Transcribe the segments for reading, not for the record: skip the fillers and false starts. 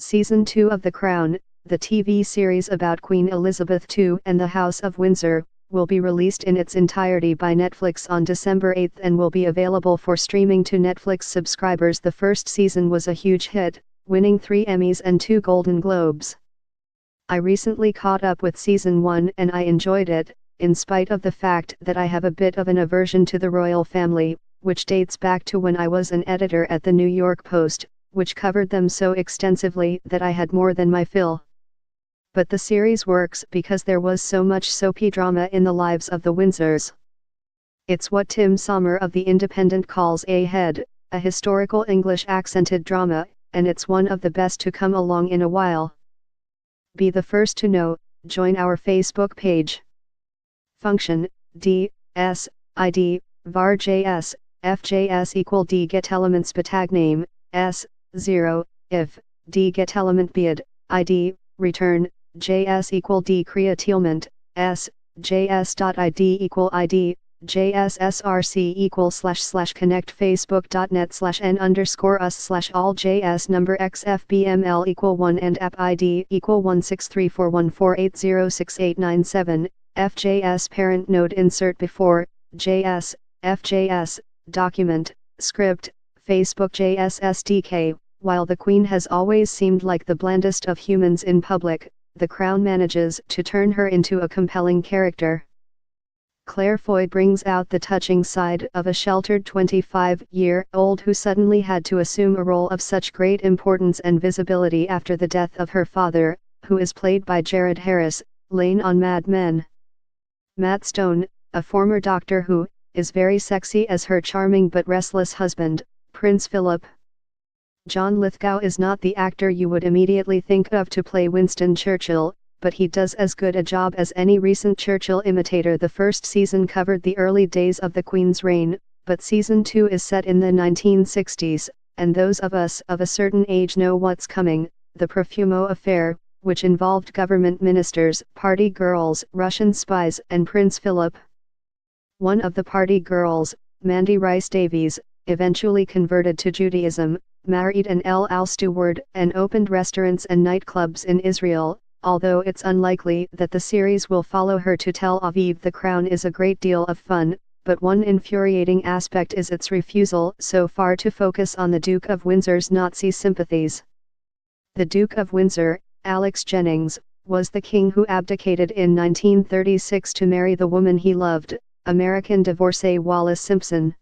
Season 2 of The Crown, the TV series about Queen Elizabeth II and the House of Windsor, will be released in its entirety by Netflix on December 8 and will be available for streaming to Netflix subscribers. The first season was a huge hit, winning 3 Emmys and 2 Golden Globes. I recently caught up with season 1 and I enjoyed it, in spite of the fact that I have a bit of an aversion to the royal family, which dates back to when I was an editor at the New York Post, which covered them so extensively that I had more than my fill. But the series works because there was so much soapy drama in the lives of the Windsors. It's what Tim Sommer of The Independent calls a historical English accented drama, and it's one of the best to come along in a while. Be the first to know, join our Facebook page. Function, D, S, ID, var JS, FJS equal D get elements tag name, S, 0, if, D get element bid, ID, return, JS equal D createlment, S, JS.ID equal ID, JSSRC equal / connect facebook.net/n_us/ all JS number XFBML equal 1 and app ID equal 1634148068997, FJS parent node insert before, JS, FJS, document, script, Facebook JS SDK. While the Queen has always seemed like the blandest of humans in public, The Crown manages to turn her into a compelling character. Claire Foy brings out the touching side of a sheltered 25-year-old who suddenly had to assume a role of such great importance and visibility after the death of her father, who is played by Jared Harris, Lane on Mad Men. Matt Stone, a former Doctor Who, is very sexy as her charming but restless husband, Prince Philip. John Lithgow is not the actor you would immediately think of to play Winston Churchill, but he does as good a job as any recent Churchill imitator. The first season covered the early days of the Queen's reign, but season 2 is set in the 1960s, and those of us of a certain age know what's coming: the Profumo affair, which involved government ministers, party girls, Russian spies, and Prince Philip. One of the party girls, Mandy Rice Davies, eventually converted to Judaism, married an El Al steward, and opened restaurants and nightclubs in Israel. Although it's unlikely that the series will follow her to Tel Aviv, The Crown is a great deal of fun, but one infuriating aspect is its refusal so far to focus on the Duke of Windsor's Nazi sympathies. The Duke of Windsor, Alex Jennings, was the king who abdicated in 1936 to marry the woman he loved, American divorcee Wallis Simpson.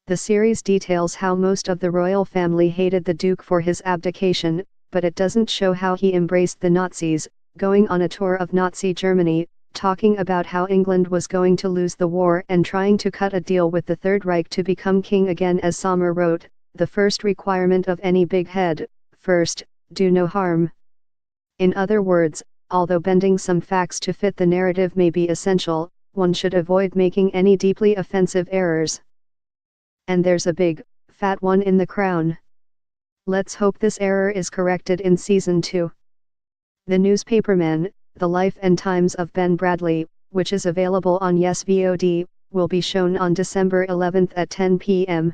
The series details how most of the royal family hated the Duke for his abdication, but it doesn't show how he embraced the Nazis, going on a tour of Nazi Germany, talking about how England was going to lose the war and trying to cut a deal with the Third Reich to become king again. As Sommer wrote, the first requirement of any big head, first, do no harm. In other words, although bending some facts to fit the narrative may be essential, one should avoid making any deeply offensive errors. And there's a big, fat one in The Crown. Let's hope this error is corrected in season 2. The Newspaperman, The Life and Times of Ben Bradley, which is available on Yes VOD, will be shown on December 11 at 10 p.m.